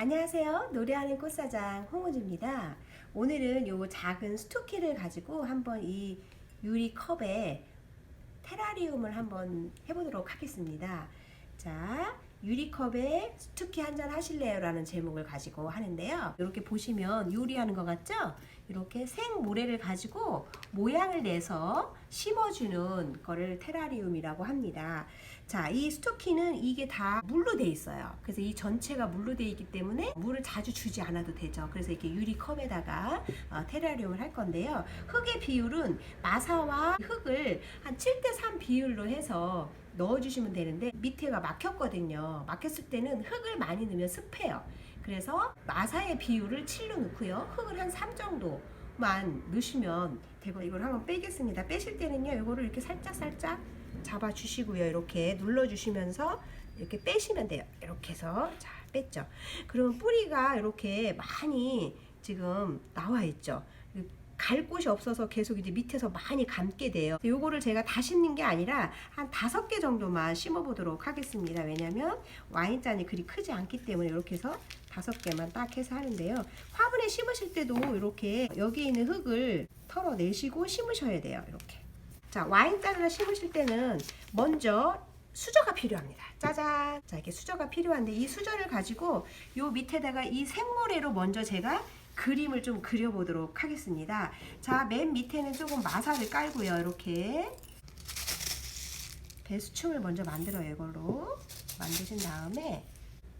안녕하세요. 노래하는 꽃사장 홍은주입니다. 오늘은 요 작은 스투키를 가지고 한번 이 유리 컵에 테라리움을 한번 해보도록 하겠습니다. 자, 유리컵에 스투키 한잔 하실래요? 라는 제목을 가지고 하는데요. 이렇게 보시면 요리하는 것 같죠? 이렇게 생모래를 가지고 모양을 내서 심어주는 거를 테라리움이라고 합니다. 자, 이 스투키는 이게 다 물로 돼 있어요. 그래서 이 전체가 물로 돼 있기 때문에 물을 자주 주지 않아도 되죠. 그래서 이렇게 유리컵에다가 테라리움을 할 건데요. 흙의 비율은 마사와 흙을 한 7:3 비율로 해서 넣어주시면 되는데 밑에가 막혔거든요. 막혔을 때는 흙을 많이 넣으면 습해요. 그래서 마사의 비율을 7로 넣고요. 흙을 한 3 정도만 넣으시면 되고, 이걸 한번 빼겠습니다. 빼실 때는요, 이거를 이렇게 살짝 잡아주시고요. 이렇게 눌러주시면서 이렇게 빼시면 돼요. 이렇게 해서 잘 뺐죠. 그러면 뿌리가 이렇게 많이 지금 나와 있죠. 갈 곳이 없어서 계속 이제 밑에서 많이 감게 돼요. 요거를 제가 다 심는 게 아니라 한 5개 정도만 심어 보도록 하겠습니다. 왜냐면 와인잔이 그리 크지 않기 때문에 이렇게 해서 5개만 딱 해서 하는데요. 화분에 심으실 때도 이렇게 여기 있는 흙을 털어내시고 심으셔야 돼요. 이렇게. 자, 와인잔을 심으실 때는 먼저 수저가 필요합니다. 짜잔! 자, 이렇게 수저가 필요한데 이 수저를 가지고 요 밑에다가 이 생모래로 먼저 제가 그림을 좀 그려보도록 하겠습니다. 자, 맨 밑에는 조금 마사를 깔고요. 이렇게 배수층을 먼저 만들어요. 이걸로 만드신 다음에,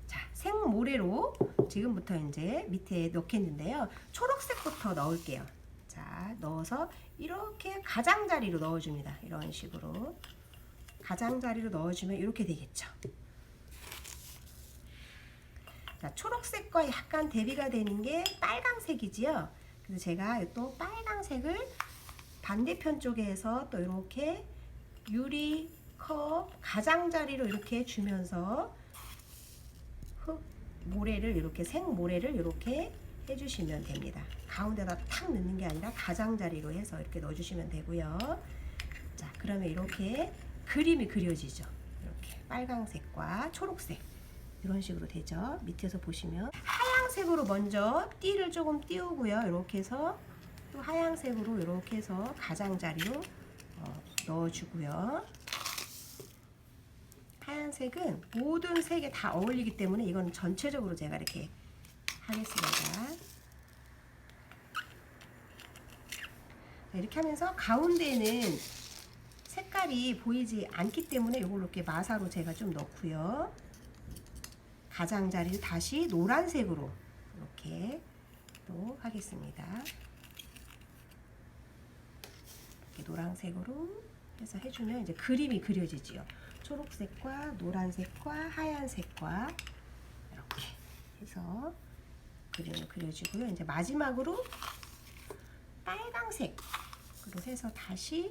자, 생모래로 지금부터 이제 밑에 넣겠는데요. 초록색부터 넣을게요. 자, 넣어서 이렇게 가장자리로 넣어줍니다. 이런 식으로 가장자리로 넣어주면 이렇게 되겠죠. 자, 초록색과 약간 대비가 되는 게 빨강색이지요. 그래서 제가 또 빨강색을 반대편 쪽에 해서 또 이렇게 유리컵 가장자리로 이렇게 주면서 모래를 이렇게 생모래를 이렇게 해주시면 됩니다. 가운데다 탁 넣는 게 아니라 가장자리로 해서 이렇게 넣어주시면 되고요. 자, 그러면 이렇게 그림이 그려지죠. 이렇게 빨강색과 초록색 이런 식으로 되죠. 밑에서 보시면 하얀색으로 먼저 띠를 조금 띄우고요. 이렇게 해서 또 하얀색으로 이렇게 해서 가장자리로 넣어주고요. 하얀색은 모든 색에 다 어울리기 때문에 이건 전체적으로 제가 이렇게 하겠습니다. 이렇게 하면서 가운데는 색깔이 보이지 않기 때문에 이걸로 이렇게 마사로 제가 좀 넣고요. 가장자리를 다시 노란색으로 이렇게 또 하겠습니다. 이렇게 노란색으로 해서 해주면 이제 그림이 그려지지요. 초록색과 노란색과 하얀색과 이렇게 해서 그림을 그려주고요. 이제 마지막으로 빨강색으로 해서 다시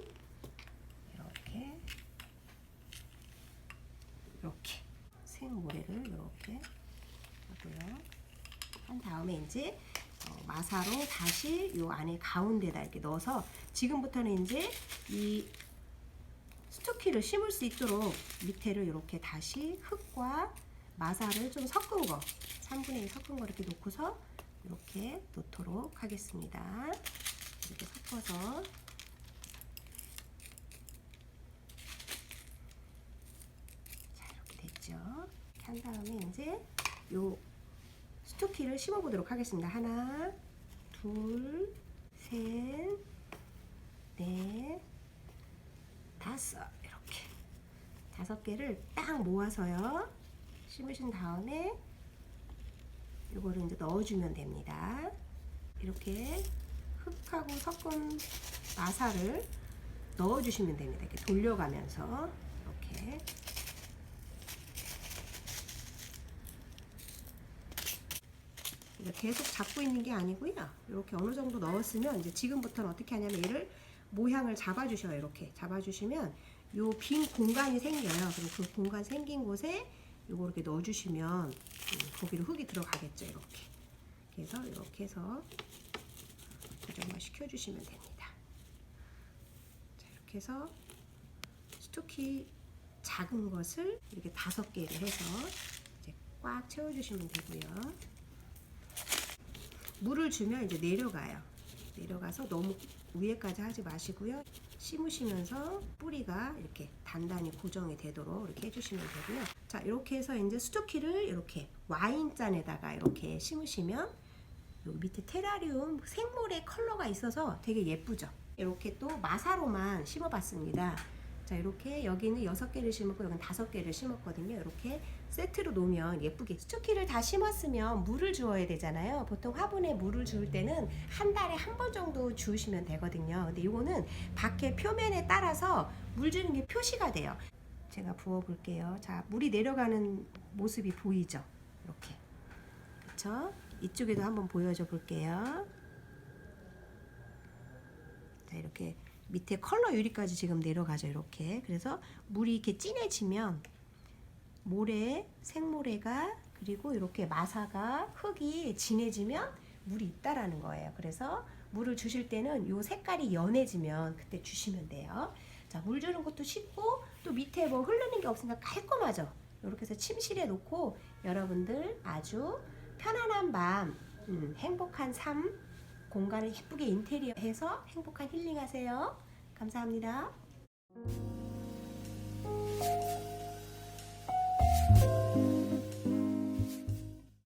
이렇게 생모래를 이렇게 하고요. 한 다음에 이제 마사로 다시 요 안에 가운데다 이렇게 넣어서 지금부터는 이제 이 스투키를 심을 수 있도록 밑에를 이렇게 다시 흙과 마사를 좀 섞은 거 3분의 1 섞은 거 이렇게 놓고서 이렇게 놓도록 하겠습니다. 이렇게 섞어서 이렇게 한 다음에 이제 요 스투키를 심어 보도록 하겠습니다. 하나, 둘, 셋, 넷, 다섯. 이렇게 5개를 딱 모아서요 심으신 다음에 요거를 이제 넣어주면 됩니다. 이렇게 흙하고 섞은 마사를 넣어주시면 됩니다. 이렇게 돌려가면서 이렇게. 계속 잡고 있는 게 아니고요. 이렇게 어느 정도 넣었으면 이제 지금부터는 어떻게 하냐면 얘를 모양을 잡아주셔요. 이렇게 잡아주시면 요 빈 공간이 생겨요. 그럼 그 공간 생긴 곳에 요거 이렇게 넣어주시면 거기로 흙이 들어가겠죠. 이렇게. 그래서 이렇게 해서 고정을 시켜주시면 됩니다. 자, 이렇게 해서 스투키 작은 것을 이렇게 5개를 해서 이제 꽉 채워주시면 되고요. 물을 주면 이제 내려가요. 내려가서 너무 위에까지 하지 마시고요. 심으시면서 뿌리가 이렇게 단단히 고정이 되도록 이렇게 해주시면 되고요. 자, 이렇게 해서 이제 스투키를 이렇게 와인잔에다가 이렇게 심으시면 여기 밑에 테라리움 생물의 컬러가 있어서 되게 예쁘죠. 이렇게 또 마사로만 심어봤습니다. 자, 이렇게 여기는 6개를 심었고 여기는 5개를 심었거든요. 이렇게 세트로 놓으면 예쁘게. 스투키를 다 심었으면 물을 주어야 되잖아요. 보통 화분에 물을 줄 때는 한 달에 한 번 정도 주시면 되거든요. 근데 이거는 밖에 표면에 따라서 물 주는 게 표시가 돼요. 제가 부어 볼게요. 자, 물이 내려가는 모습이 보이죠? 이렇게. 그렇죠? 이쪽에도 한번 보여줘 볼게요. 자, 이렇게 밑에 컬러 유리까지 지금 내려가죠. 이렇게. 그래서 물이 이렇게 진해지면 모래, 생모래가 그리고 이렇게 마사가 흙이 진해지면 물이 있다라는 거예요. 그래서 물을 주실 때는 요 색깔이 연해지면 그때 주시면 돼요. 자, 물 주는 것도 쉽고 또 밑에 뭐 흐르는 게 없으니까 깔끔하죠. 이렇게 해서 침실에 놓고 여러분들 아주 편안한 밤, 행복한 삶, 공간을 예쁘게 인테리어해서 행복한 힐링하세요. 감사합니다.